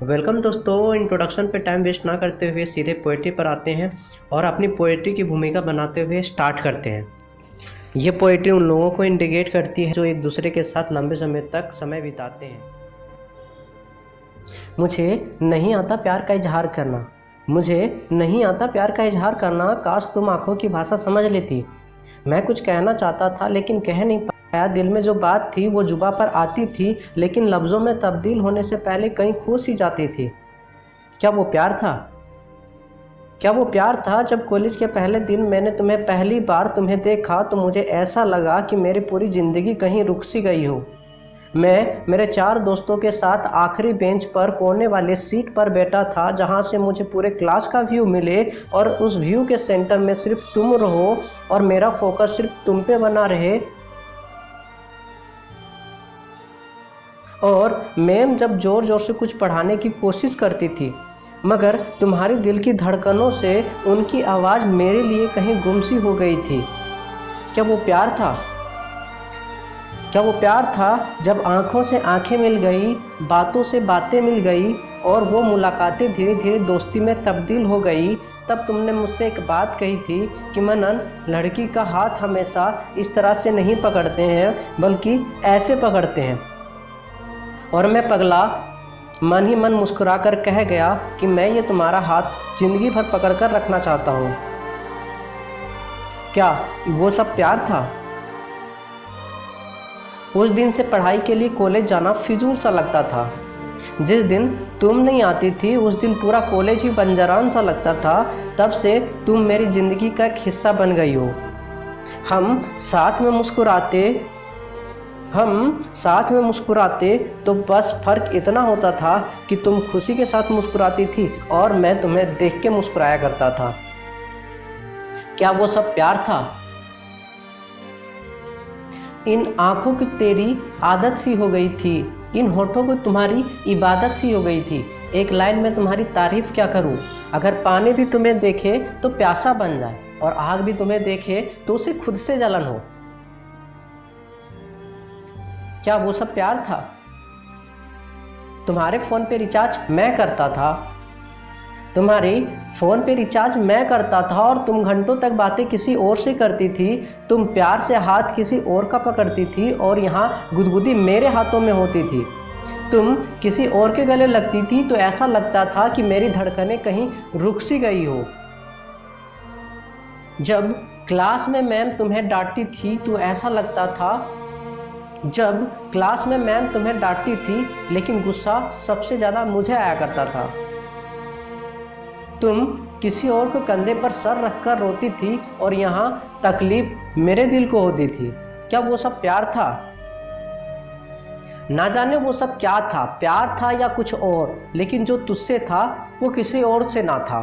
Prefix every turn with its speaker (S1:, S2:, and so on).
S1: Welcome दोस्तों। Introduction पे time waste ना करते हुए सीधे पोएट्री पर आते हैं और अपनी पोएट्री की भूमिका बनाते हुए स्टार्ट करते हैं। ये पोएट्री उन लोगों को इंडिकेट करती है जो एक दूसरे के साथ लंबे समय तक समय बिताते हैं। मुझे नहीं आता प्यार का इजहार करना, मुझे नहीं आता प्यार का इजहार करना, काश तुम आंखों की भाषा समझ लेती। मैं कुछ कहना चाहता था लेकिन कह नहीं पाया। दिल में जो बात थी वो जुबां पर आती थी लेकिन लफ्ज़ों में तब्दील होने से पहले कहीं खो सी जाती थी। क्या वो प्यार था? क्या वो प्यार था? जब कॉलेज के पहले दिन मैंने पहली बार तुम्हें देखा तो मुझे ऐसा लगा कि मेरी पूरी ज़िंदगी कहीं रुक सी गई हो। मैं मेरे 4 दोस्तों के साथ आखिरी बेंच पर कोने वाले सीट पर बैठा था जहां से मुझे पूरे क्लास का व्यू मिले और उस व्यू के सेंटर में सिर्फ तुम रहो और मेरा फोकस सिर्फ तुम पे बना रहे। और मैम जब ज़ोर ज़ोर से कुछ पढ़ाने की कोशिश करती थी मगर तुम्हारी दिल की धड़कनों से उनकी आवाज़ मेरे लिए कहीं गुम सी हो गई थी। क्या वो प्यार था? क्या वो प्यार था जब आँखों से आँखें मिल गई, बातों से बातें मिल गई और वो मुलाकातें धीरे धीरे दोस्ती में तब्दील हो गई? तब तुमने मुझसे एक बात कही थी कि मनन, लड़की का हाथ हमेशा इस तरह से नहीं पकड़ते हैं बल्कि ऐसे पकड़ते हैं। और मैं पगला मन ही मन मुस्कुरा कर कह गया कि मैं ये तुम्हारा हाथ ज़िंदगी भर पकड़ कर रखना चाहता हूँ। क्या वो सब प्यार था? उस दिन से पढ़ाई के लिए कॉलेज जाना फिजूल सा लगता था। जिस दिन तुम नहीं आती थी उस दिन पूरा कॉलेज ही बंजरान सा लगता था। तब से तुम मेरी ज़िंदगी का एक हिस्सा बन गई हो। हम साथ में मुस्कुराते तो बस फ़र्क इतना होता था कि तुम खुशी के साथ मुस्कुराती थी और मैं तुम्हें देख के मुस्कुराया करता था। क्या वो सब प्यार था? इन आँखों की तेरी आदत सी हो गई थी, इन होठों को तुम्हारी इबादत सी हो गई थी। एक लाइन में तुम्हारी तारीफ़ क्या करूं? अगर पानी भी तुम्हें देखे तो प्यासा बन जाए और आग भी तुम्हें देखे तो उसे खुद से जलन हो। क्या वो सब प्यार था? तुम्हारे फ़ोन पे रिचार्ज मैं करता था, तुम्हारे फ़ोन पे रिचार्ज मैं करता था और तुम घंटों तक बातें किसी और से करती थी। तुम प्यार से हाथ किसी और का पकड़ती थी और यहाँ गुदगुदी मेरे हाथों में होती थी। तुम किसी और के गले लगती थी तो ऐसा लगता था कि मेरी धड़कनें कहीं रुक सी गई हो। जब क्लास में मैम तुम्हें डांटती थी तो ऐसा लगता था लेकिन गुस्सा सबसे ज़्यादा मुझे आया करता था। तुम किसी और को कंधे पर सर रखकर रोती थी और यहाँ तकलीफ मेरे दिल को होती थी। क्या वो सब प्यार था? ना जाने वो सब क्या था, प्यार था या कुछ और, लेकिन जो तुझसे था वो किसी और से ना था।